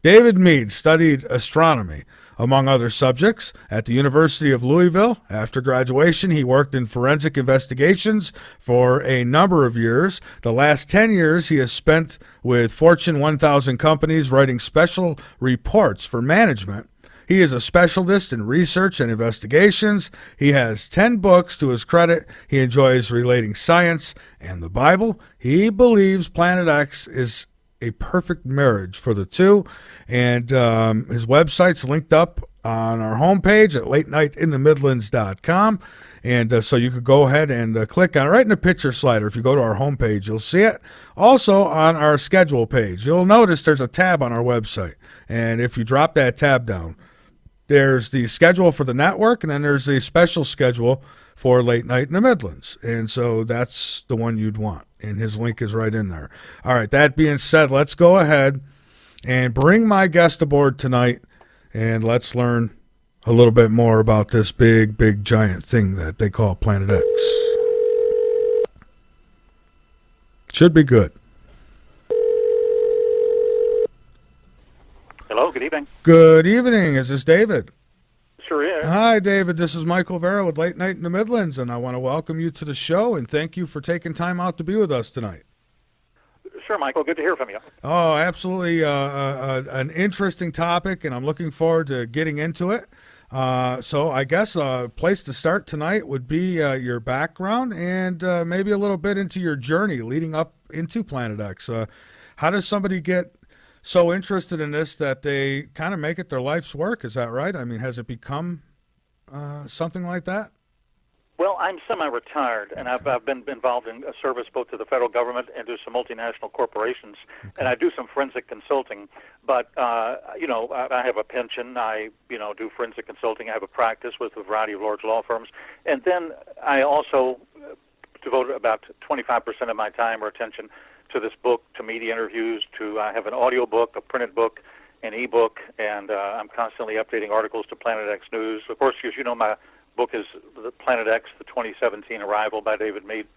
David Meade studied astronomy, among other subjects, at the University of Louisville. After graduation, he worked in forensic investigations for a number of years. The last 10 years he has spent with Fortune 1000 companies writing special reports for management. He is a specialist in research and investigations. He has 10 books to his credit. He enjoys relating science and the Bible. He believes Planet X is a perfect marriage for the two. And his website's linked up on our homepage at latenightinthemidlands.com. And so you could go ahead and click on it right in the picture slider. If you go to our homepage, you'll see it. Also on our schedule page, you'll notice there's a tab on our website. And if you drop that tab down, there's the schedule for the network, and then there's the special schedule for Late Night in the Midlands. And so that's the one you'd want. And his link is right in there. All right, that being said, let's go ahead and bring my guest aboard tonight, and let's learn a little bit more about this big, big, giant thing that they call Planet X. Should be good. Hello, good evening. Good evening. Is this David? Sure is. Hi, David. This is Michael Vera with Late Night in the Midlands, and I want to welcome you to the show and thank you for taking time out to be with us tonight. Sure, Michael. Good to hear from you. Oh, absolutely. An interesting topic, and I'm looking forward to getting into it. So I guess a place to start tonight would be your background and maybe a little bit into your journey leading up into Planet X. How does somebody get so interested in this that they kind of make it their life's work? Is that right? I mean, has it become something like that? Well, I'm semi-retired, and I've been involved in service both to the federal government and to some multinational corporations, and I do some forensic consulting. But, I have a pension. I, do forensic consulting. I have a practice with a variety of large law firms. And then I also devote about 25% of my time or attention to this book, to media interviews, I have an audio book, a printed book, an e-book, and I'm constantly updating articles to Planet X News. Of course, as you know, my book is the Planet X, the 2017 Arrival by David Meade,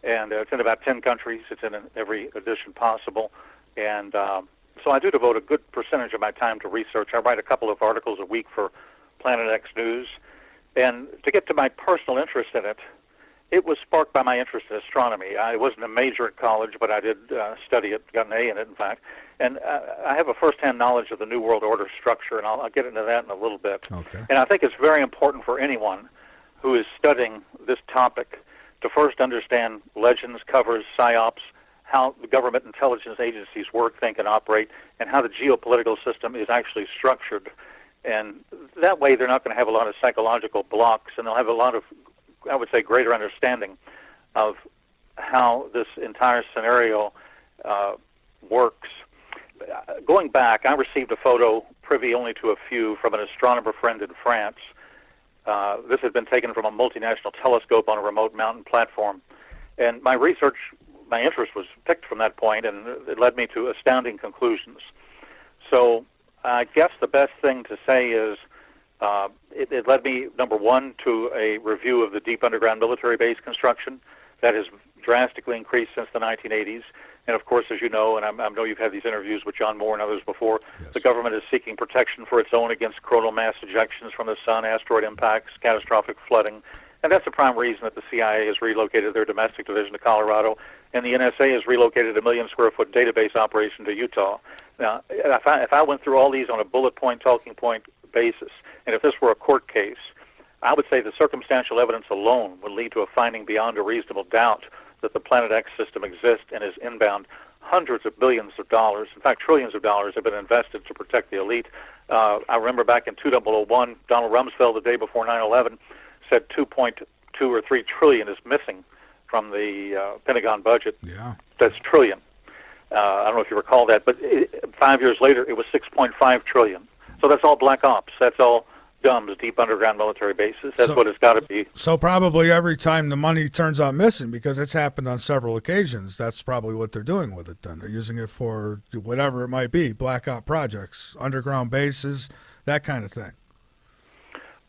and it's in about 10 countries. It's in every edition possible, and so I do devote a good percentage of my time to research. I write a couple of articles a week for Planet X News, and to get to my personal interest in it, it was sparked by my interest in astronomy. I wasn't a major at college, but I did study it, got an A in it, in fact. And I have a first-hand knowledge of the New World Order structure, and I'll get into that in a little bit. Okay. And I think it's very important for anyone who is studying this topic to first understand legends, covers, psyops, how the government intelligence agencies work, think, and operate, and how the geopolitical system is actually structured. And that way they're not going to have a lot of psychological blocks, and they'll have a lot of, I would say, greater understanding of how this entire scenario works. Going back, I received a photo, privy only to a few, from an astronomer friend in France. This had been taken from a multinational telescope on a remote mountain platform. And my interest was picked from that point, and it led me to astounding conclusions. So I guess the best thing to say is it led me, number one, to a review of the deep underground military base construction that has drastically increased since the 1980s. And, of course, as you know, and I know you've had these interviews with John Moore and others before, yes, the government is seeking protection for its own against coronal mass ejections from the sun, asteroid impacts, catastrophic flooding. And that's the prime reason that the CIA has relocated their domestic division to Colorado, and the NSA has relocated a 1 million square foot database operation to Utah. Now, if I went through all these on a bullet point, talking point basis, and if this were a court case, I would say the circumstantial evidence alone would lead to a finding beyond a reasonable doubt that the Planet X system exists and is inbound. Hundreds of billions of dollars, in fact trillions of dollars, have been invested to protect the elite. I remember back in 2001, Donald Rumsfeld, the day before 9/11, said 2.2 or 3 trillion is missing from the Pentagon budget. Yeah. That's trillion. I don't know if you recall that, but 5 years later it was 6.5 trillion. So that's all black ops. That's all DUMBs, deep underground military bases. That's what it's got to be. So probably every time the money turns out missing, because it's happened on several occasions, that's probably what they're doing with it then. They're using it for whatever it might be, black op projects, underground bases, that kind of thing.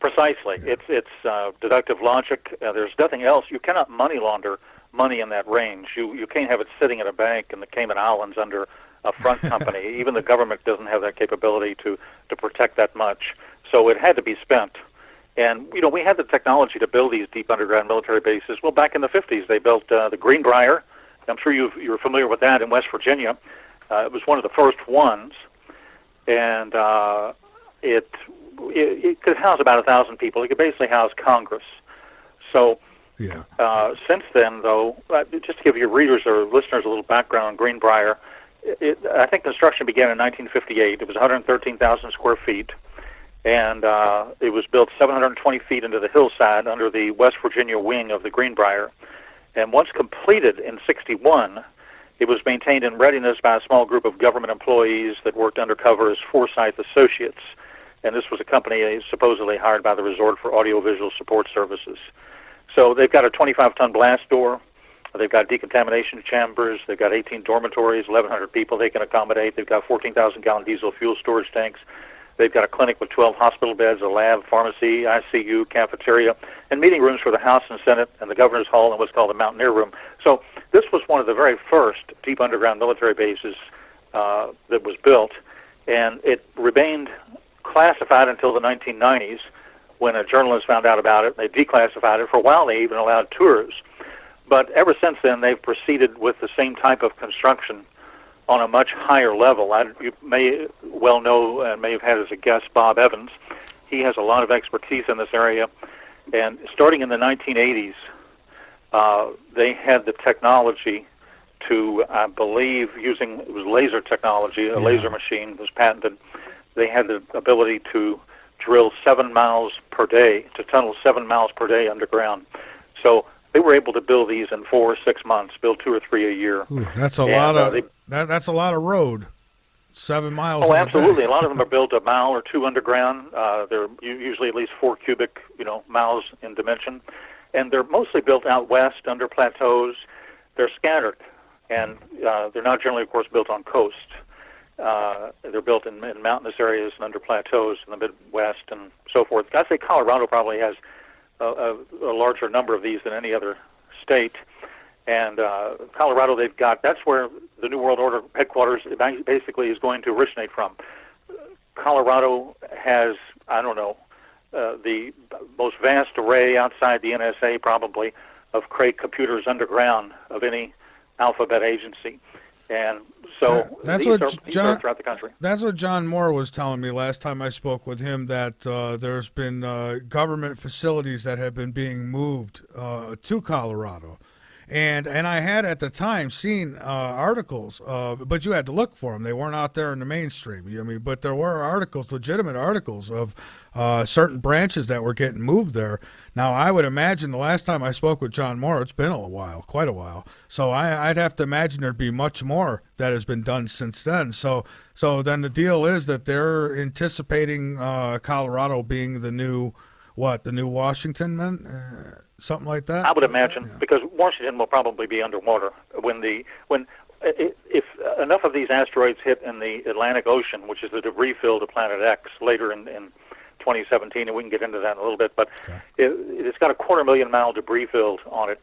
Precisely. Yeah. It's deductive logic. There's nothing else. You cannot money launder money in that range. You can't have it sitting in a bank in the Cayman Islands under a front company. Even the government doesn't have that capability to protect that much. So it had to be spent. And, we had the technology to build these deep underground military bases. Well, back in the 50s, they built the Greenbrier. I'm sure you're familiar with that in West Virginia. It was one of the first ones. And it could house about 1,000 people. It could basically house Congress. So since then, though, just to give your readers or listeners a little background on Greenbrier, I think construction began in 1958. It was 113,000 square feet, and it was built 720 feet into the hillside under the West Virginia wing of the Greenbrier. And once completed in 61, it was maintained in readiness by a small group of government employees that worked undercover as Forsyth Associates. And this was a company supposedly hired by the resort for audiovisual support services. So they've got a 25-ton blast door. They've got decontamination chambers. They've got 18 dormitories, 1,100 people they can accommodate. They've got 14,000-gallon diesel fuel storage tanks. They've got a clinic with 12 hospital beds, a lab, pharmacy, ICU, cafeteria, and meeting rooms for the House and Senate and the Governor's Hall and what's called the Mountaineer Room. So this was one of the very first deep underground military bases that was built, and it remained classified until the 1990s when a journalist found out about it. They declassified it. For a while, they even allowed tours. But ever since then, they've proceeded with the same type of construction on a much higher level. You may well know and may have had as a guest Bob Evans. He has a lot of expertise in this area. And starting in the 1980s, they had the technology to, I believe, it was laser technology, a laser machine was patented. They had the ability to drill 7 miles per day, to tunnel 7 miles per day underground. So they were able to build these in 4 or 6 months, build 2 or 3 a year. Ooh, that's a lot of that's a lot of road. 7 miles. Oh, absolutely. A lot of them are built a mile or two underground. They're usually at least 4 cubic, miles in dimension, and they're mostly built out west under plateaus. They're scattered, and they're not generally, of course, built on coast. They're built in mountainous areas and under plateaus in the Midwest and so forth. I'd say Colorado probably has a larger number of these than any other state. And Colorado, that's where the New World Order headquarters basically is going to originate from. Colorado has, the most vast array outside the NSA probably of Craig computers underground of any alphabet agency. And so these are throughout the country. That's what John Moore was telling me last time I spoke with him, that there's been government facilities that have been being moved to Colorado. And I had at the time seen articles, but you had to look for them. They weren't out there in the mainstream. But there were articles, legitimate articles of certain branches that were getting moved there. Now, I would imagine the last time I spoke with John Moore, it's been a while, quite a while. So I'd have to imagine there'd be much more that has been done since then. So then the deal is that they're anticipating Colorado being the new Washington, man? Something like that? I would imagine, because Washington will probably be underwater if enough of these asteroids hit in the Atlantic Ocean, which is the debris field of Planet X, later in 2017, and we can get into that in a little bit, but it's got a 250,000-mile debris field on it,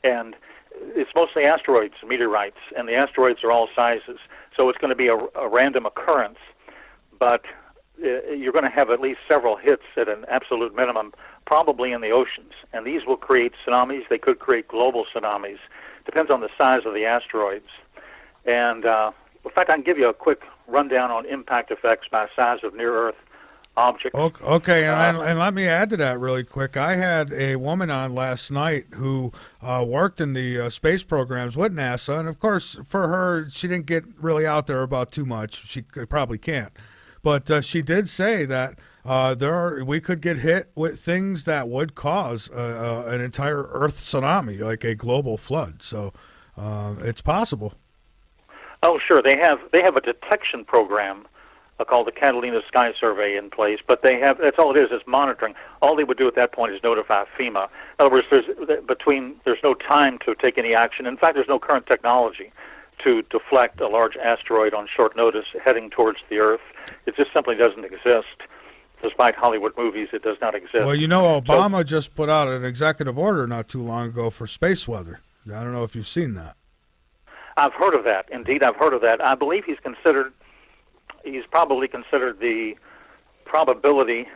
and it's mostly asteroids, meteorites, and the asteroids are all sizes, so it's going to be a random occurrence, but you're going to have at least several hits at an absolute minimum, probably in the oceans. And these will create tsunamis. They could create global tsunamis. Depends on the size of the asteroids. And, in fact, I can give you a quick rundown on impact effects by size of near-Earth objects. Okay, and let me add to that really quick. I had a woman on last night who worked in the space programs with NASA. And, of course, for her, she didn't get really out there about too much. She probably can't. But she did say that we could get hit with things that would cause an entire Earth tsunami, like a global flood. So it's possible. Oh, sure. They have a detection program called the Catalina Sky Survey in place, but that's all it is monitoring. All they would do at that point is notify FEMA. In other words, there's no time to take any action. In fact, there's no current technology to deflect a large asteroid on short notice heading towards the Earth. It just simply doesn't exist. Despite Hollywood movies, it does not exist. Well, Obama just put out an executive order not too long ago for space weather. I don't know if you've seen that. I've heard of that. Indeed, I've heard of that. I believe he's probably considered the probability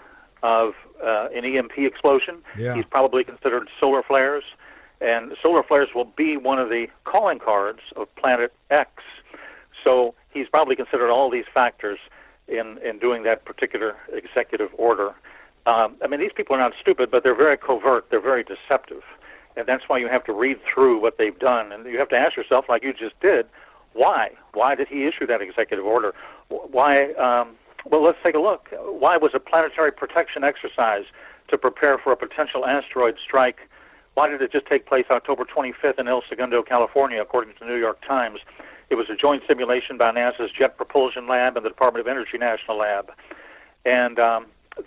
of an EMP explosion. Yeah. He's probably considered solar flares, and solar flares will be one of the calling cards of Planet X. So he's probably considered all these factors in doing that particular executive order. I mean, these people are not stupid, but they're very covert. They're very deceptive. And that's why you have to read through what they've done. And you have to ask yourself, like you just did, why? Why did he issue that executive order? Why? Well, let's take a look. Why was a planetary protection exercise to prepare for a potential asteroid strike? Why did it just take place October 25th in El Segundo, California, according to the New York Times? It was a joint simulation by NASA's Jet Propulsion Lab and the Department of Energy National Lab. And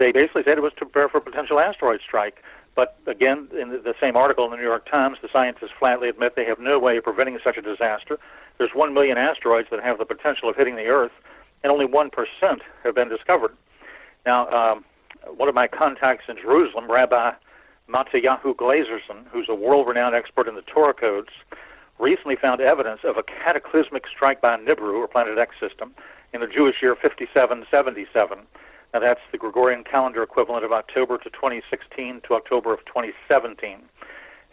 they basically said it was to prepare for a potential asteroid strike. But again, in the same article in the New York Times, the scientists flatly admit they have no way of preventing such a disaster. There's 1 million asteroids that have the potential of hitting the Earth, and only 1% have been discovered. Now, one of my contacts in Jerusalem, Rabbi Matyahu Glazerson, who's a world-renowned expert in the Torah codes, recently found evidence of a cataclysmic strike by Nibiru, or Planet X system, in the Jewish year 5777. Now, that's the Gregorian calendar equivalent of October to 2016 to October of 2017.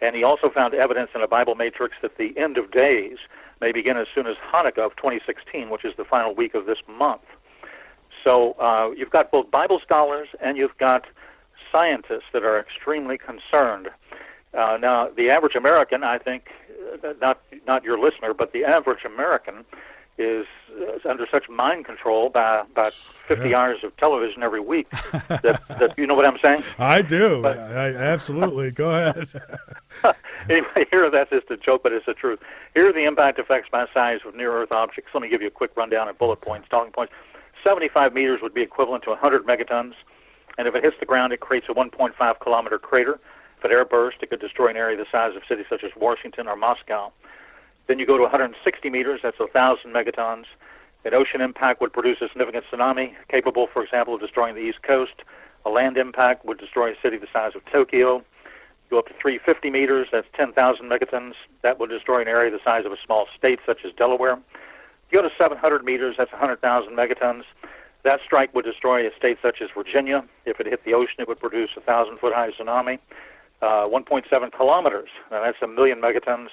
And he also found evidence in a Bible matrix that the end of days may begin as soon as Hanukkah of 2016, which is the final week of this month. So you've got both Bible scholars and you've got scientists that are extremely concerned. Now, the average American, I think, not your listener, but the average American is under such mind control by about 50 hours of television every week that you know what I'm saying? I do. But, I absolutely. Go ahead. Anyway, here that's just a joke, but it's the truth. Here are the impact effects by size of near-Earth objects. Let me give you a quick rundown of bullet points, talking points. 75 meters would be equivalent to 100 megatons, and if it hits the ground, it creates a 1.5-kilometer crater. If it airburst, it could destroy an area the size of cities such as Washington or Moscow. Then you go to 160 meters, that's 1,000 megatons. An ocean impact would produce a significant tsunami, capable, for example, of destroying the East Coast. A land impact would destroy a city the size of Tokyo. Go up to 350 meters, that's 10,000 megatons. That would destroy an area the size of a small state such as Delaware. You go to 700 meters, that's 100,000 megatons. That strike would destroy a state such as Virginia. If it hit the ocean, it would produce a 1,000-foot-high tsunami. 1.7 kilometers, now that's 1 million megatons.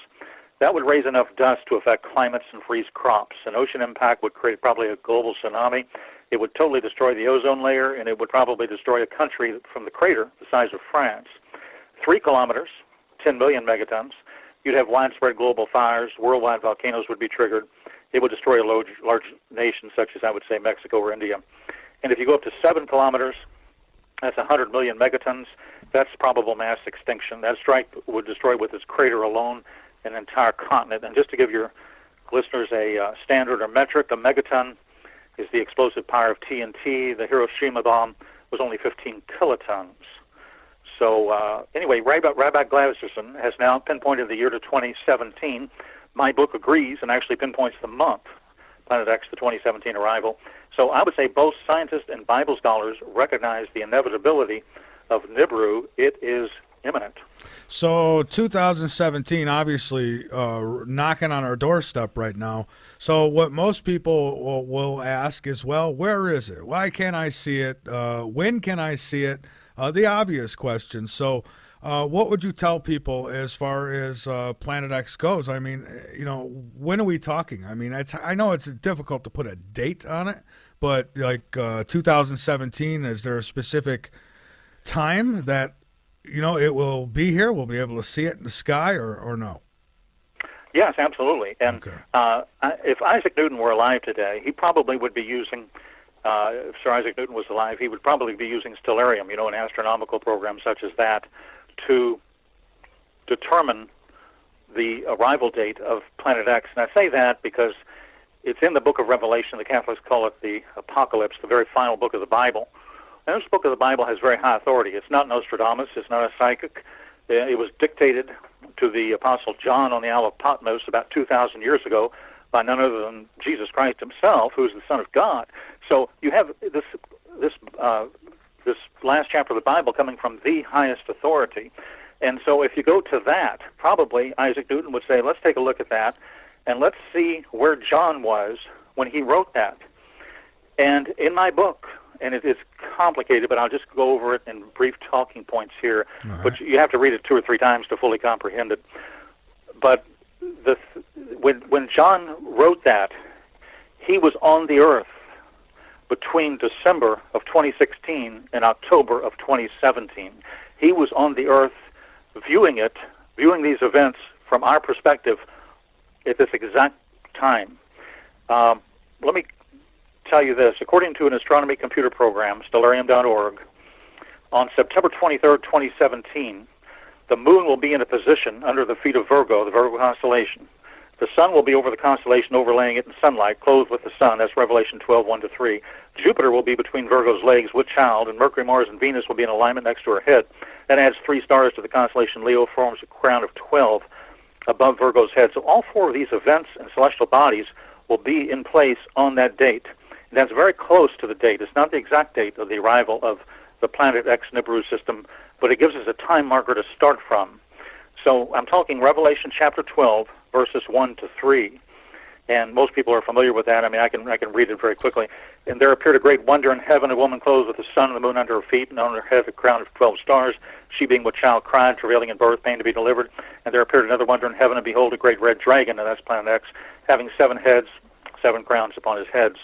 That would raise enough dust to affect climates and freeze crops. An ocean impact would create probably a global tsunami. It would totally destroy the ozone layer, and it would probably destroy a country from the crater the size of France. 3 kilometers, 10 million megatons. You'd have widespread global fires. Worldwide volcanoes would be triggered. It would destroy a large nation such as, I would say, Mexico or India. And if you go up to 7 kilometers, that's 100 million megatons. That's probable mass extinction. That strike would destroy with its crater alone an entire continent. And just to give your listeners a standard or metric, a megaton is the explosive power of TNT. The Hiroshima bomb was only 15 kilotons. So anyway, Rabbi Glazerson has now pinpointed the year to 2017. My book agrees and actually pinpoints the month, Planet X, the 2017 arrival. So I would say both scientists and Bible scholars recognize the inevitability of Nibiru. It is imminent. So 2017, obviously, knocking on our doorstep right now. So what most people will ask is, well, where is it? Why can't I see it? When can I see it? The obvious question. So what would you tell people as far as Planet X goes? I mean, when are we talking? I mean, I know it's difficult to put a date on it, but like 2017, is there a specific time that it will be here? We'll be able to see it in the sky, or no? Yes, absolutely. And okay. If Isaac Newton were alive today, he probably would be using, if Sir Isaac Newton was alive, he would probably be using stellarium, an astronomical program such as that, to determine the arrival date of Planet X. And I say that because it's in the book of Revelation. The Catholics call it the Apocalypse, the very final book of the Bible. And this book of the Bible has very high authority. It's not Nostradamus. It's not a psychic. It was dictated to the Apostle John on the Isle of Patmos about 2,000 years ago by none other than Jesus Christ himself, who is the Son of God. So you have this last chapter of the Bible coming from the highest authority. And so if you go to that, probably Isaac Newton would say, let's take a look at that. and let's see where John was when he wrote that. And in my book, and it is complicated, but I'll just go over it in brief talking points here. Right. But you have to read it 2 or 3 times to fully comprehend it. But when John wrote that, he was on the earth between December of 2016 and October of 2017. He was on the earth viewing these events from our perspective at this exact time. Let me tell you this. According to an astronomy computer program, stellarium.org, on September 23rd, 2017, the moon will be in a position under the feet of Virgo, the Virgo constellation. The sun will be over the constellation, overlaying it in sunlight, clothed with the sun. That's Revelation 12:1-3. Jupiter will be between Virgo's legs with child, and Mercury, Mars, and Venus will be in alignment next to her head. That adds 3 stars to the constellation Leo, forms a crown of 12 above Virgo's head. So all 4 of these events and celestial bodies will be in place on that date. And that's very close to the date. It's not the exact date of the arrival of the Planet X Nibiru system, but it gives us a time marker to start from. So I'm talking Revelation chapter 12, verses 1-3. And most people are familiar with that. I mean, I can read it very quickly. And there appeared a great wonder in heaven, a woman clothed with the sun and the moon under her feet, and on her head a crown of 12 stars. She being with child cried, travailing in birth, pain to be delivered. And there appeared another wonder in heaven, and behold, a great red dragon, and that's Planet X, having 7 heads, 7 crowns upon his heads.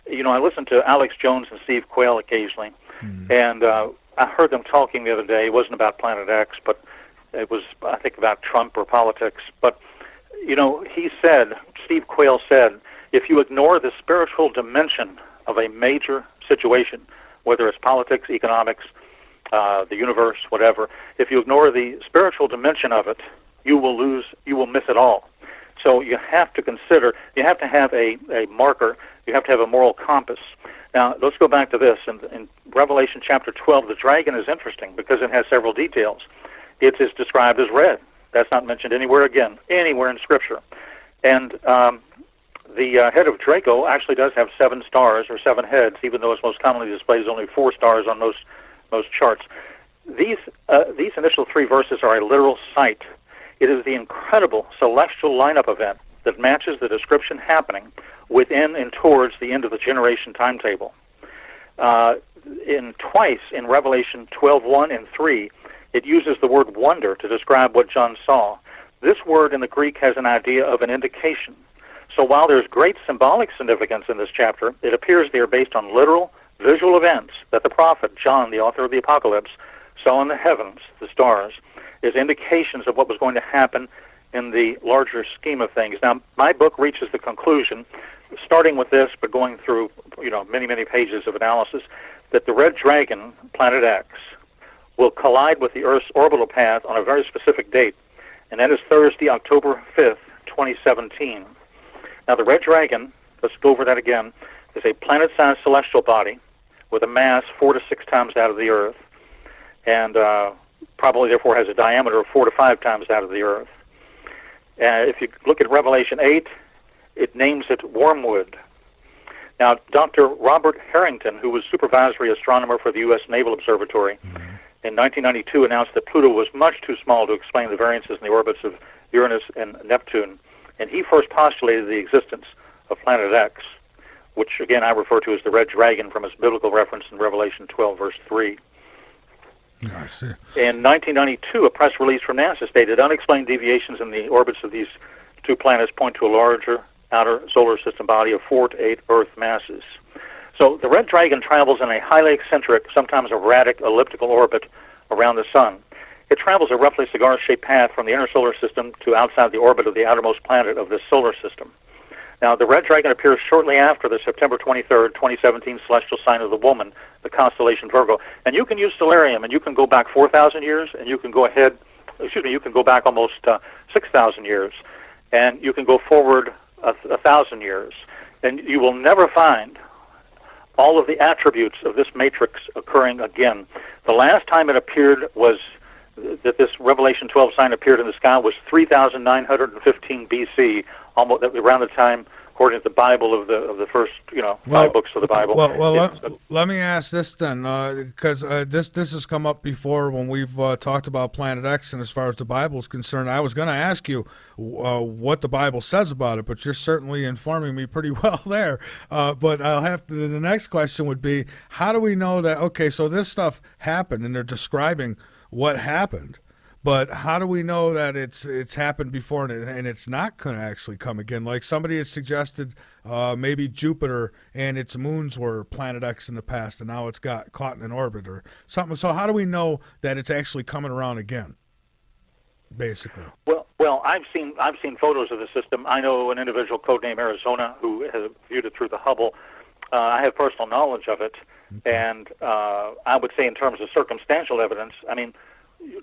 You know, I listen to Alex Jones and Steve Quayle occasionally, and I heard them talking the other day. It wasn't about Planet X, but it was, I think, about Trump or politics. But, you know, Steve Quayle said, if you ignore the spiritual dimension of a major situation, whether it's politics, economics, the universe, whatever, if you ignore the spiritual dimension of it, you will miss it all. So you have to consider, you have to have a marker, you have to have a moral compass. Now, let's go back to this. In Revelation chapter 12, the dragon is interesting because it has several details. It is described as red. That's not mentioned anywhere in Scripture. And the head of Draco actually does have 7 stars or 7 heads, even though it's most commonly displayed as only 4 stars on most charts. These initial 3 verses are a literal sight. It is the incredible celestial lineup event that matches the description happening within and towards the end of the generation timetable. Twice in Revelation 12:1 and 3, it uses the word wonder to describe what John saw. This word in the Greek has an idea of an indication. So while there's great symbolic significance in this chapter, it appears they are based on literal, visual events that the prophet, John, the author of the Apocalypse, saw in the heavens, the stars, as indications of what was going to happen in the larger scheme of things. Now, my book reaches the conclusion, starting with this, but going through, many, many pages of analysis, that the red dragon, Planet X, will collide with the Earth's orbital path on a very specific date, and that is Thursday, October 5th, 2017. Now, the red dragon, let's go over that again, is a planet-sized celestial body with a mass 4 to 6 times that of the Earth, and probably therefore has a diameter of 4 to 5 times that of the Earth. If you look at Revelation 8, it names it Wormwood. Now, Dr. Robert Harrington, who was supervisory astronomer for the U.S. Naval Observatory, in 1992 announced that Pluto was much too small to explain the variances in the orbits of Uranus and Neptune, and he first postulated the existence of Planet X, which, again, I refer to as the red dragon from its biblical reference in Revelation 12, verse 3. I see. In 1992, a press release from NASA stated unexplained deviations in the orbits of these 2 planets point to a larger outer solar system body of 4 to 8 Earth masses. So the red dragon travels in a highly eccentric, sometimes erratic, elliptical orbit around the sun. It travels a roughly cigar-shaped path from the inner solar system to outside the orbit of the outermost planet of this solar system. Now, the red dragon appears shortly after the September 23rd, 2017 celestial sign of the woman, the constellation Virgo. And you can use stellarium, and you can go back 4,000 years, and you can go back almost 6,000 years, and you can go forward 1,000 years. And you will never find all of the attributes of this matrix occurring again. The last time it appeared was that this Revelation 12 sign appeared in the sky was 3,915 BC, almost around the time according to the Bible of the first, Well, 5 books of the Bible. let me ask this then, because this has come up before when we've talked about Planet X, and as far as the Bible is concerned, I was going to ask you what the Bible says about it, but you're certainly informing me pretty well there. But I'll have to, the next question would be, how do we know that, okay, so this stuff happened, and they're describing what happened, but how do we know that it's happened before and it's not going to actually come again? Like somebody has suggested maybe Jupiter and its moons were Planet X in the past, and now it's got caught in an orbit or something. So how do we know that it's actually coming around again, basically? Well, I've seen photos of the system. I know an individual codenamed Arizona who has viewed it through the Hubble. I have personal knowledge of it, and I would say in terms of circumstantial evidence, I mean,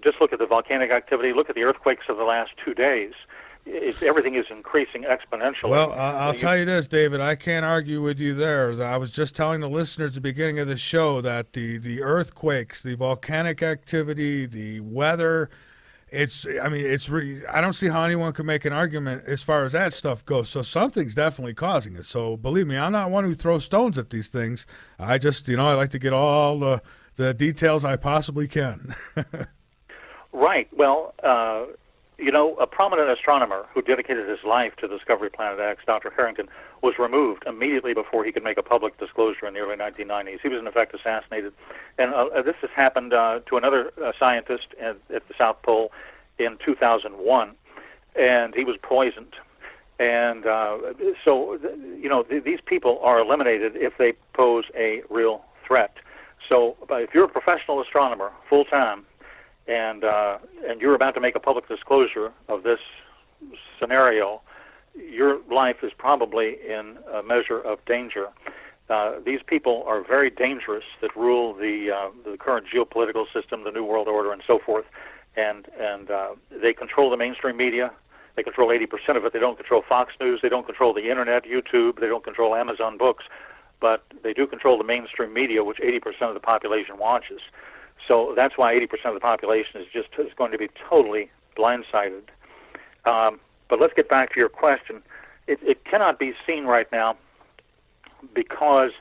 just look at the volcanic activity, look at the earthquakes of the last 2 days. Everything is increasing exponentially. Well, I'll tell you this, David, I can't argue with you there. I was just telling the listeners at the beginning of the show that the earthquakes, the volcanic activity, the weather, I don't see how anyone can make an argument as far as that stuff goes. So something's definitely causing it. So believe me, I'm not one who throws stones at these things. I just, I like to get all the details I possibly can. Right. Well, a prominent astronomer who dedicated his life to the discovery of Planet X, Dr. Harrington, was removed immediately before he could make a public disclosure in the early 1990s. He was, in effect, assassinated. And this has happened to another scientist at the South Pole in 2001, and he was poisoned. And these people are eliminated if they pose a real threat. So if you're a professional astronomer, full-time, and you're about to make a public disclosure of this scenario, your life is probably in a measure of danger. These people are very dangerous that rule the current geopolitical system, the New World Order, and so forth. And they control the mainstream media. They control 80% of it. They don't control Fox News. They don't control the Internet, YouTube. They don't control Amazon Books. But they do control the mainstream media, which 80% of the population watches. So that's why 80% of the population is going to be totally blindsided. But let's get back to your question. It cannot be seen right now because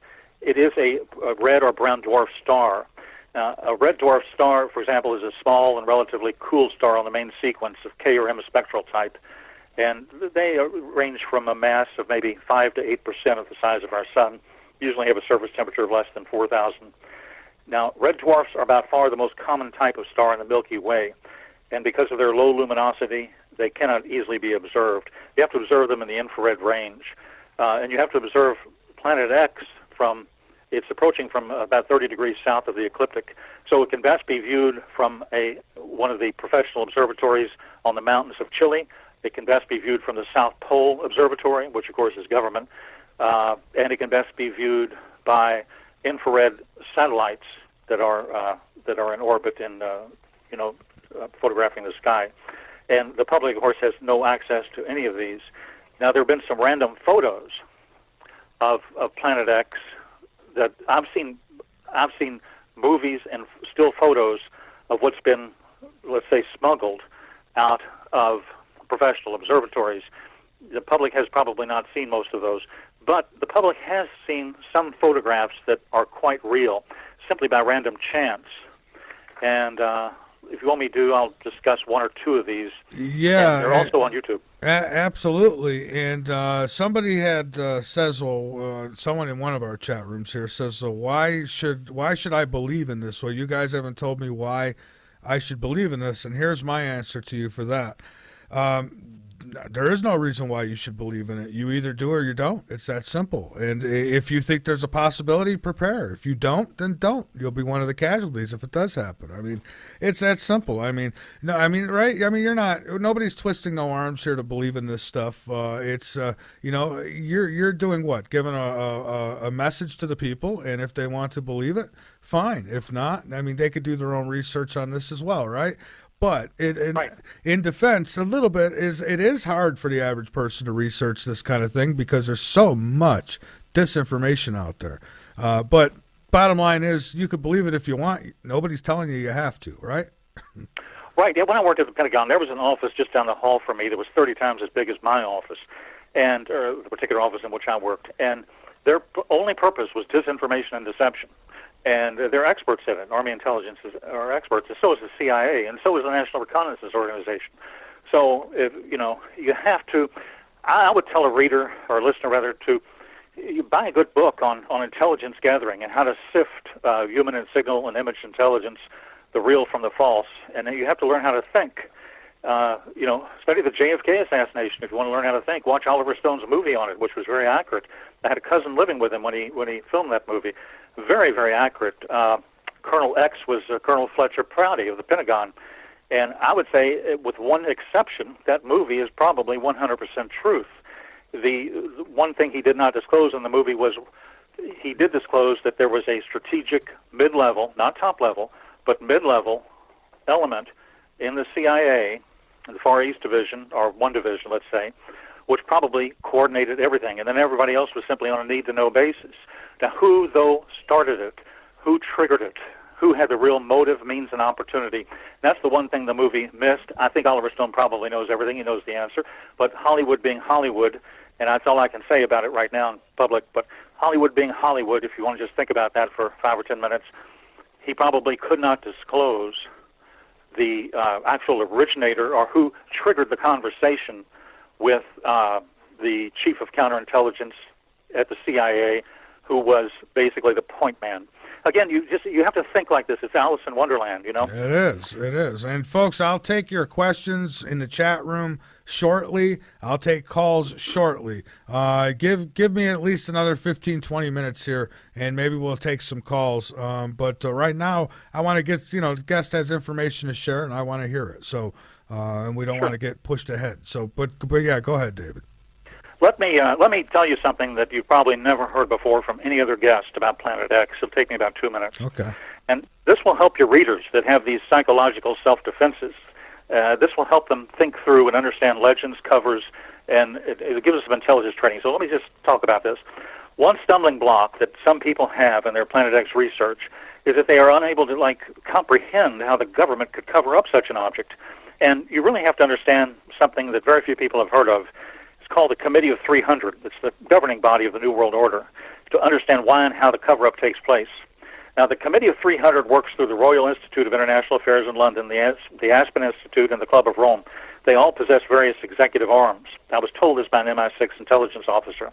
it is a red or brown dwarf star. A red dwarf star, for example, is a small and relatively cool star on the main sequence of K or M spectral type. And they range from a mass of maybe 5 to 8% of the size of our sun, usually have a surface temperature of less than 4,000. Now, red dwarfs are by far the most common type of star in the Milky Way, and because of their low luminosity, they cannot easily be observed. You have to observe them in the infrared range, and you have to observe Planet X it's approaching from about 30 degrees south of the ecliptic, so it can best be viewed from one of the professional observatories on the mountains of Chile. It can best be viewed from the South Pole Observatory, which of course is government, and it can best be viewed by infrared satellites that are in orbit and photographing the sky. And the public, of course, has no access to any of these. Now, there have been some random photos of Planet X that I've seen movies and still photos of what's been, let's say, smuggled out of professional observatories. The public has probably not seen most of those, but the public has seen some photographs that are quite real, simply by random chance. And if you want me to, I'll discuss one or two of these. Yeah. And they're also on YouTube. Absolutely. And somebody had says, well, someone in one of our chat rooms here says, so why should I believe in this? Well, you guys haven't told me why I should believe in this, and here's my answer to you for that. There is no reason why you should believe in it. You either do or you don't. It's that simple. And if you think there's a possibility, prepare. If you don't, then don't. You'll be one of the casualties if it does happen. I mean, it's that simple. I mean, no, I mean, right? I mean, nobody's twisting no arms here to believe in this stuff. You're doing what? Giving a message to the people, and if they want to believe it, fine. If not, I mean, they could do their own research on this as well, right? But in defense, a little bit it is hard for the average person to research this kind of thing because there's so much disinformation out there. But bottom line is, you could believe it if you want. Nobody's telling you have to, right? Right. Yeah, when I worked at the Pentagon, there was an office just down the hall from me that was 30 times as big as my office. and or the particular office in which I worked, and their only purpose was disinformation and deception. And they're experts in it. Army intelligence are experts, and so is the CIA, and so is the National Reconnaissance Organization. So, you have to. I would tell a reader or a listener rather to you buy a good book on intelligence gathering and how to sift human and signal and image intelligence, the real from the false, and then you have to learn how to think. Study the JFK assassination if you want to learn how to think. Watch Oliver Stone's movie on it, which was very accurate. I had a cousin living with him when he filmed that movie. Very, very accurate. Colonel X was Colonel Fletcher Prouty of the Pentagon. And I would say, with one exception, that movie is probably 100% truth. The one thing he did not disclose in the movie was he did disclose that there was a strategic mid-level, not top-level, but mid-level element in the CIA, in the Far East Division, or one division, let's say, which probably coordinated everything. And then everybody else was simply on a need-to-know basis. Now, who, though, started it? Who triggered it? Who had the real motive, means, and opportunity? That's the one thing the movie missed. I think Oliver Stone probably knows everything. He knows the answer. But Hollywood being Hollywood, and that's all I can say about it right now in public, but Hollywood being Hollywood, if you want to just think about that for 5 or 10 minutes, he probably could not disclose the actual originator or who triggered the conversation with the chief of counterintelligence at the CIA, who was basically the point man. Again, you have to think like this. It's Alice in Wonderland, you know? It is. And folks, I'll take your questions in the chat room shortly. I'll take calls shortly. Give me at least another 15, 20 minutes here, and maybe we'll take some calls. But right now, I want to get, the guest has information to share, and I want to hear it. So, and we don't want to get pushed ahead. So, but yeah, go ahead, David. Let me tell you something that you've probably never heard before from any other guest about Planet X. It'll take me about 2 minutes. Okay. And this will help your readers that have these psychological self-defenses. This will help them think through and understand legends, covers, and it gives us some intelligence training. So let me just talk about this. One stumbling block that some people have in their Planet X research is that they are unable to comprehend how the government could cover up such an object. And you really have to understand something that very few people have heard of. It's called the Committee of 300. It's the governing body of the New World Order, to understand why and how the cover-up takes place. Now, the Committee of 300 works through the Royal Institute of International Affairs in London, the Aspen Institute, and the Club of Rome. They all possess various executive arms. I was told this by an MI6 intelligence officer.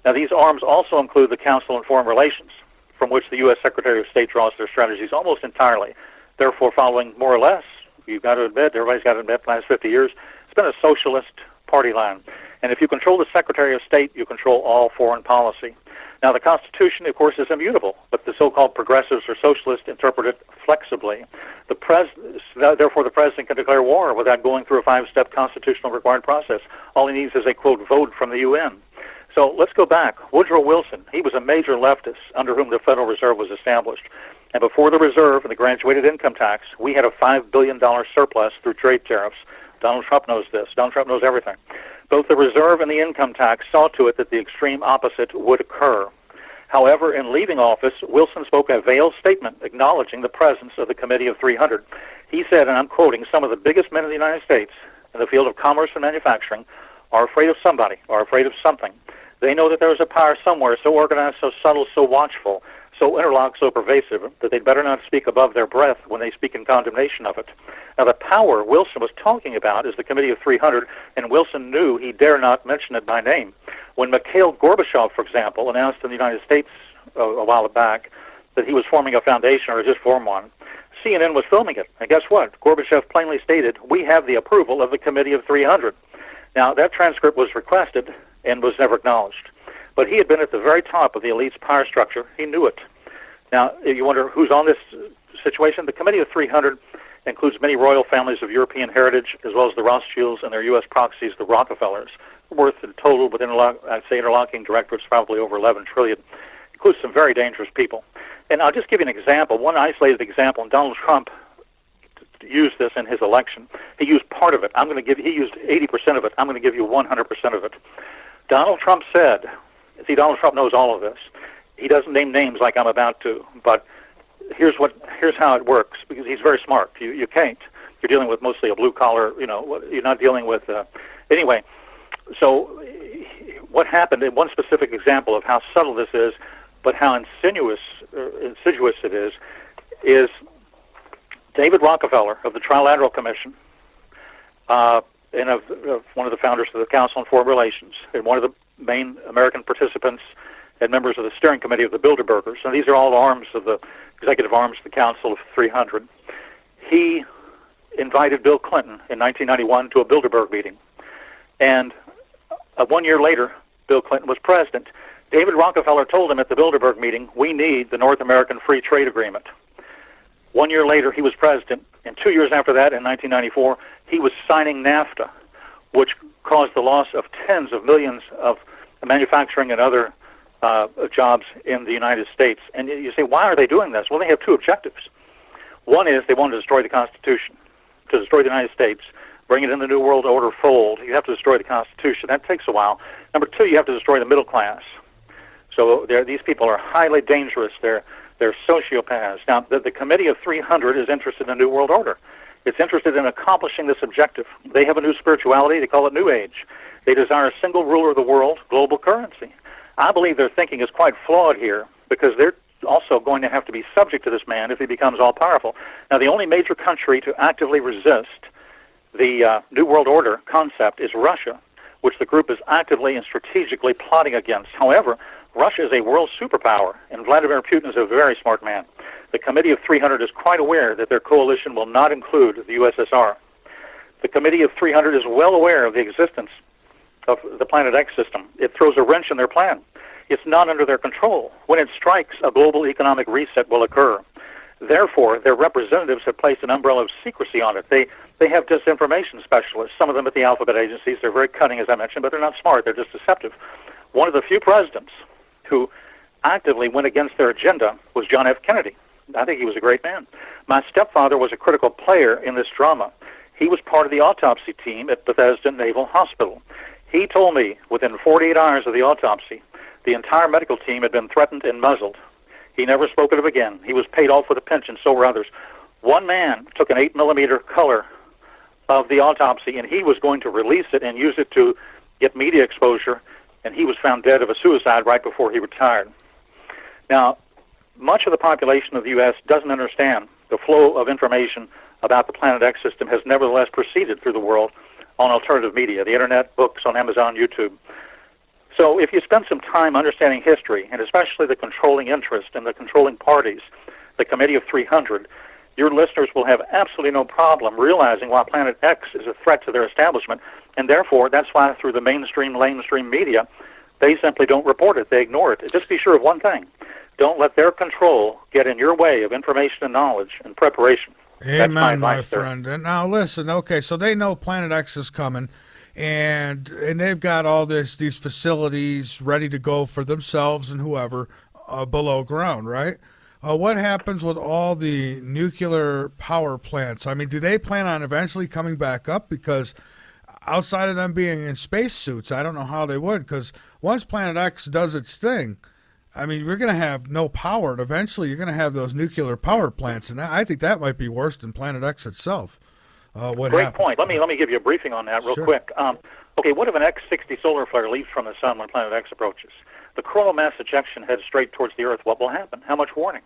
Now, these arms also include the Council on Foreign Relations, from which the U.S. Secretary of State draws their strategies almost entirely. Therefore, following more or less, you've got to admit, everybody's got to admit, the last 50 years, it's been a socialist party line. And if you control the Secretary of State, you control all foreign policy. Now, the Constitution, of course, is immutable, but the so-called progressives or socialists interpret it flexibly. Therefore, the President can declare war without going through a 5-step constitutional required process. All he needs is a, quote, vote from the UN. So let's go back. Woodrow Wilson, he was a major leftist under whom the Federal Reserve was established. And before the Reserve and the graduated income tax, we had a $5 billion surplus through trade tariffs. Donald Trump knows this. Donald Trump knows everything. Both the Reserve and the income tax saw to it that the extreme opposite would occur. However, in leaving office, Wilson spoke a veiled statement acknowledging the presence of the Committee of 300. He said, and I'm quoting, "Some of the biggest men in the United States in the field of commerce and manufacturing are afraid of somebody, are afraid of something. They know that there is a power somewhere so organized, so subtle, so watchful, so interlocked, so pervasive, that they'd better not speak above their breath when they speak in condemnation of it." Now, the power Wilson was talking about is the Committee of 300, and Wilson knew he dare not mention it by name. When Mikhail Gorbachev, for example, announced in the United States a while back that he was forming a foundation or just formed one, CNN was filming it. And guess what? Gorbachev plainly stated, "We have the approval of the Committee of 300. Now, that transcript was requested and was never acknowledged. But he had been at the very top of the elite's power structure. He knew it. Now, you wonder who's on this situation? The Committee of 300 includes many royal families of European heritage, as well as the Rothschilds and their U.S. proxies, the Rockefellers, worth in total with interlocking directorates probably over 11 trillion. Includes some very dangerous people. And I'll just give you an example, one isolated example, and Donald Trump used this in his election. He used part of it. He used 80% of it. I'm going to give you 100% of it. Donald Trump said, see, Donald Trump knows all of this. He doesn't name names like I'm about to, but here's how it works, because he's very smart. You can't. You're dealing with mostly a blue collar, you're not dealing with, anyway. So what happened, in one specific example of how subtle this is, but how insidious it is David Rockefeller of the Trilateral Commission, and of one of the founders of the Council on Foreign Relations, and one of the main American participants and members of the steering committee of the Bilderbergers. And these are all arms of the executive arms of the Council of 300. He invited Bill Clinton in 1991 to a Bilderberg meeting. And 1 year later, Bill Clinton was president. David Rockefeller told him at the Bilderberg meeting, we need the North American Free Trade Agreement. 1 year later, he was president. And 2 years after that, in 1994, he was signing NAFTA, which caused the loss of tens of millions of manufacturing and other jobs in the United States. And you say, why are they doing this? Well, they have two objectives. One is they want to destroy the Constitution, to destroy the United States, bring it in the New World Order fold. You have to destroy the Constitution. That takes a while. Number two, you have to destroy the middle class. So these people are highly dangerous. They're sociopaths. Now, the Committee of 300 is interested in the New World Order. It's interested in accomplishing this objective. They have a new spirituality. They call it New Age. They desire a single ruler of the world, global currency. I believe their thinking is quite flawed here because they're also going to have to be subject to this man if he becomes all-powerful. Now, the only major country to actively resist the New World Order concept is Russia, which the group is actively and strategically plotting against. However, Russia is a world superpower, and Vladimir Putin is a very smart man. The Committee of 300 is quite aware that their coalition will not include the USSR. The Committee of 300 is well aware of the existence of the Planet X system. It throws a wrench in their plan. It's not under their control. When it strikes, a global economic reset will occur. Therefore, their representatives have placed an umbrella of secrecy on it. They have disinformation specialists, some of them at the alphabet agencies. They're very cunning, as I mentioned, but they're not smart. They're just deceptive. One of the few presidents who actively went against their agenda was John F. Kennedy. I think he was a great man. My stepfather was a critical player in this drama. He was part of the autopsy team at Bethesda Naval Hospital. He told me within 48 hours of the autopsy, the entire medical team had been threatened and muzzled. He never spoke of it again. He was paid off with a pension, so were others. One man took an 8mm color of the autopsy, and he was going to release it and use it to get media exposure, and he was found dead of a suicide right before he retired. Now, much of the population of the U.S. doesn't understand the flow of information about the Planet X system has nevertheless proceeded through the world on alternative media, the Internet, books, on Amazon, YouTube. So if you spend some time understanding history, and especially the controlling interest and the controlling parties, the Committee of 300, your listeners will have absolutely no problem realizing why Planet X is a threat to their establishment, and therefore that's why through the mainstream media, they simply don't report it. They ignore it. Just be sure of one thing. Don't let their control get in your way of information and knowledge and preparation. Amen, my friend. And now listen, okay, so they know Planet X is coming, and they've got all these facilities ready to go for themselves and whoever below ground, right? What happens with all the nuclear power plants? I mean, do they plan on eventually coming back up? Because outside of them being in spacesuits, I don't know how they would, because once Planet X does its thing, I mean, we're going to have no power, and eventually you're going to have those nuclear power plants, and I think that might be worse than Planet X itself. Great point. Let me give you a briefing on that real quick. Okay, what if an X-60 solar flare leaves from the sun when Planet X approaches? The coronal mass ejection heads straight towards the Earth. What will happen? How much warning?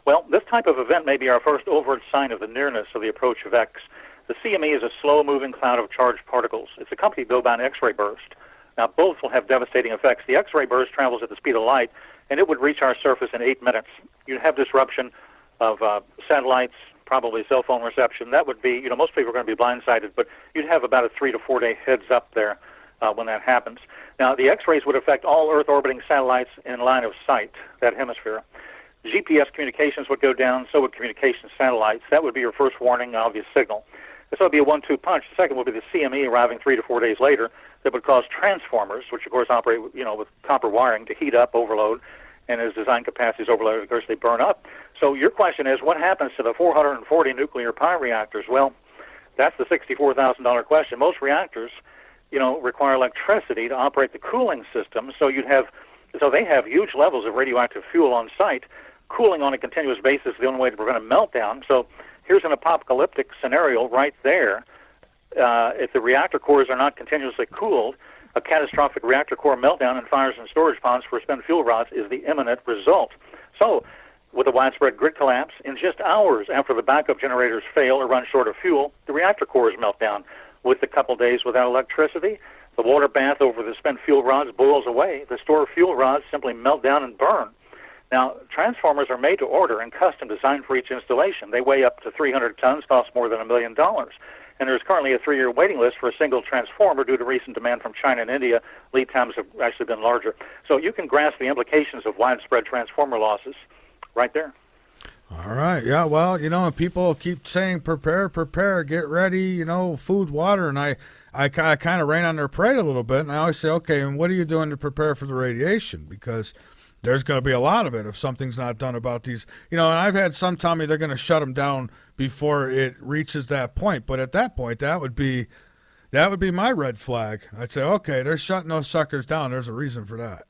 Well, this type of event may be our first overt sign of the nearness of the approach of X. The CME is a slow-moving cloud of charged particles. It's accompanied, though, by an X-ray burst. Now, both will have devastating effects. The X-ray burst travels at the speed of light, and it would reach our surface in 8 minutes. You'd have disruption of satellites, probably cell phone reception. That would be, most people are going to be blindsided, but you'd have about a 3 to 4 day heads up there when that happens. Now, the X-rays would affect all Earth-orbiting satellites in line of sight, that hemisphere. GPS communications would go down, so would communication satellites. That would be your first warning, obvious signal. This would be a 1-2 punch. The second would be the CME arriving 3 to 4 days later that would cause transformers, which of course operate with copper wiring, to heat up, overload, and as design capacity is overloaded, of course, they burn up. So your question is, what happens to the 440 nuclear power reactors? Well, that's the $64,000 question. Most reactors, require electricity to operate the cooling system, so they have huge levels of radioactive fuel on site. Cooling on a continuous basis is the only way to prevent a meltdown. So here's an apocalyptic scenario right there. If the reactor cores are not continuously cooled, A catastrophic reactor core meltdown and fires in storage ponds for spent fuel rods is the imminent result. So, with a widespread grid collapse, in just hours after the backup generators fail or run short of fuel, the reactor cores melt down. With a couple days without electricity, the water bath over the spent fuel rods boils away. The stored fuel rods simply melt down and burn. Now, transformers are made to order and custom designed for each installation. They weigh up to 300 tons, cost more than $1 million. And there's currently a 3-year waiting list for a single transformer due to recent demand from China and India. Lead times have actually been larger. So you can grasp the implications of widespread transformer losses right there. All right. Yeah, well, people keep saying prepare, get ready, food, water, and I kind of rain on their parade a little bit, and I always say, okay, and what are you doing to prepare for the radiation? Because there's going to be a lot of it if something's not done about these. And I've had some tell me they're going to shut them down before it reaches that point. But at that point, that would be my red flag. I'd say, okay, they're shutting those suckers down. There's a reason for that.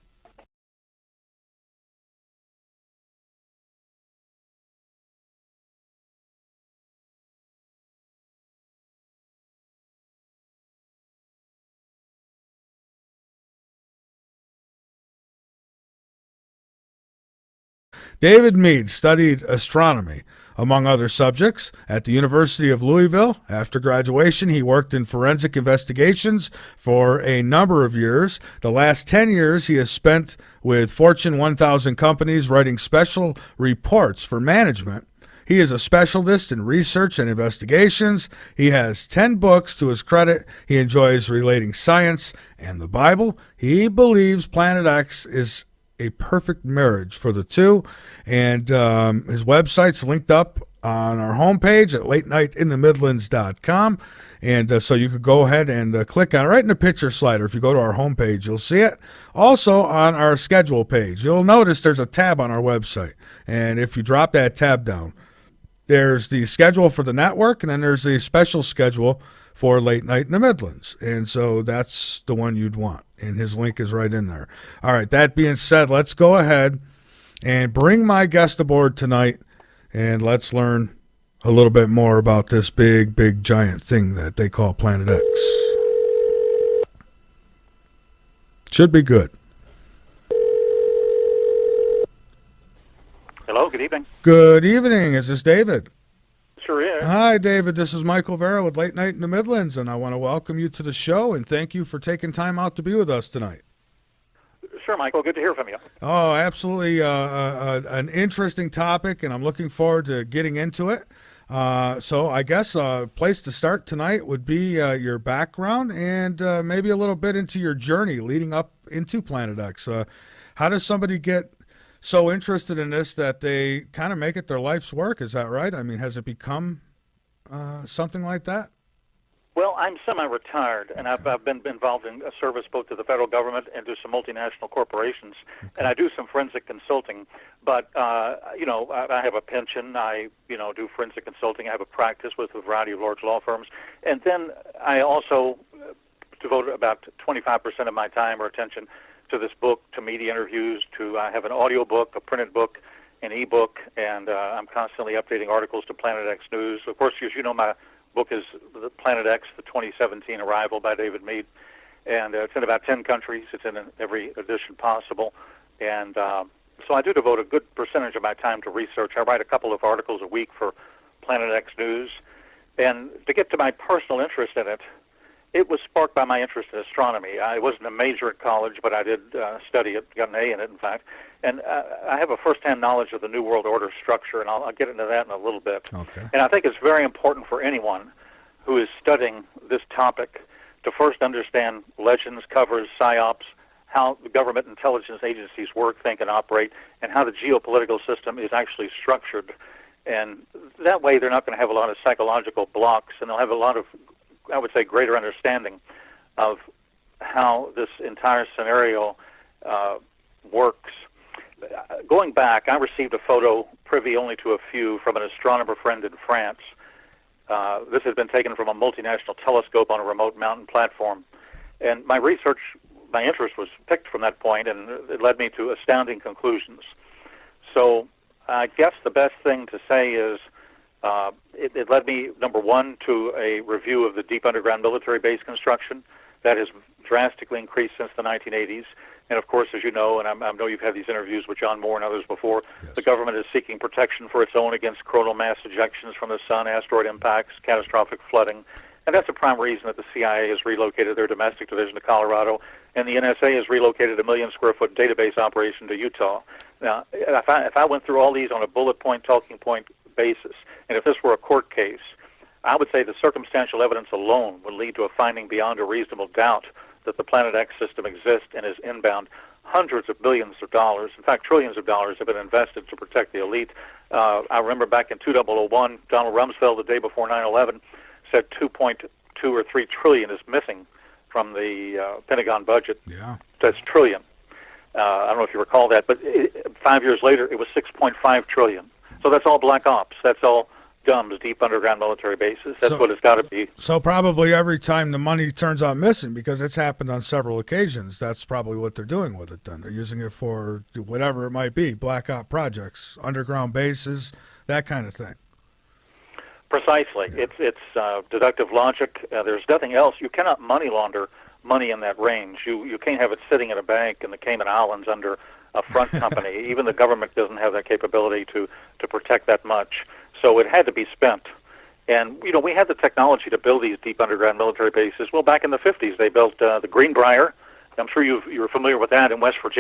David Mead studied astronomy, among other subjects, at the University of Louisville. After graduation, he worked in forensic investigations for a number of years. The last 10 years he has spent with Fortune 1000 companies writing special reports for management. He is a specialist in research and investigations. He has 10 books to his credit. He enjoys relating science and the Bible. He believes Planet X is a perfect marriage for the two, and his website's linked up on our homepage at latenightinthemidlands.com, and so you could go ahead and click on it right in the picture slider. If you go to our homepage, you'll see it. Also on our schedule page, you'll notice there's a tab on our website, and if you drop that tab down, there's the schedule for the network, and then there's the special schedule for Late Night in the Midlands. And so that's the one you'd want. And his link is right in there. All right, that being said, let's go ahead and bring my guest aboard tonight, and let's learn a little bit more about this big, giant thing that they call Planet X. Should be good. Hello, good evening. Good evening. Is this David? Sure is. Hi, David. This is Michael Vera with Late Night in the Midlands, and I want to welcome you to the show and thank you for taking time out to be with us tonight. Sure, Michael. Good to hear from you. Oh, absolutely. An interesting topic, and I'm looking forward to getting into it. So I guess a place to start tonight would be your background and maybe a little bit into your journey leading up into Planet X. How does somebody get so interested in this that they kind of make it their life's work? Is that right? I mean, has it become something like that? Well, I'm semi-retired, and I've been involved in a service both to the federal government and to some multinational corporations, and I do some forensic consulting. But, I have a pension. I, do forensic consulting. I have a practice with a variety of large law firms. And then I also devote about 25% of my time or attention to this book, to media interviews, I have an audio book, a printed book, an e-book, and I'm constantly updating articles to Planet X News. Of course, as you know, my book is the Planet X, the 2017 Arrival by David Mead, and it's in about 10 countries. It's in every edition possible, and so I do devote a good percentage of my time to research. I write a couple of articles a week for Planet X News, and to get to my personal interest in it, it was sparked by my interest in astronomy. I wasn't a major at college, but I did study it, got an A in it, in fact. And I have a first-hand knowledge of the New World Order structure, and I'll get into that in a little bit. Okay. And I think it's very important for anyone who is studying this topic to first understand legends, covers, psyops, how the government intelligence agencies work, think, and operate, and how the geopolitical system is actually structured. And that way they're not going to have a lot of psychological blocks, and they'll have a lot of, I would say, greater understanding of how this entire scenario works. Going back, I received a photo, privy only to a few, from an astronomer friend in France. This had been taken from a multinational telescope on a remote mountain platform. And my interest was picked from that point, and it led me to astounding conclusions. So I guess the best thing to say is it led me, number one, to a review of the deep underground military base construction. That has drastically increased since the 1980s. And of course, as you know, and I know you've had these interviews with John Moore and others before, Yes. the government is seeking protection for its own against coronal mass ejections from the sun, asteroid impacts, catastrophic flooding. And that's a prime reason that the CIA has relocated their domestic division to Colorado, and the NSA has relocated a 1 million square foot database operation to Utah. Now, if I went through all these on a bullet point, talking point basis, and if this were a court case, I would say the circumstantial evidence alone would lead to a finding beyond a reasonable doubt that the Planet X system exists and is inbound. Hundreds of billions of dollars, in fact, trillions of dollars have been invested to protect the elite. I remember back in 2001, Donald Rumsfeld, the day before 9/11, said 2.2 or 3 trillion is missing from the Pentagon budget. Yeah. That's trillion. I don't know if you recall that, but 5 years later, it was 6.5 trillion. So that's all black ops. That's all DUMBs, deep underground military bases. That's what it's got to be. So probably every time the money turns out missing, because it's happened on several occasions, that's probably what they're doing with it then. They're using it for whatever it might be, black op projects, underground bases, that kind of thing. Precisely. Yeah. It's deductive logic. There's nothing else. You cannot money launder money in that range. You can't have it sitting in a bank in the Cayman Islands under a front company. Even the government doesn't have that capability to protect that much. So it had to be spent. And, you know, we had the technology to build these deep underground military bases. Well, back in the 50s, they built the Greenbrier. I'm sure you're familiar with that in West Virginia.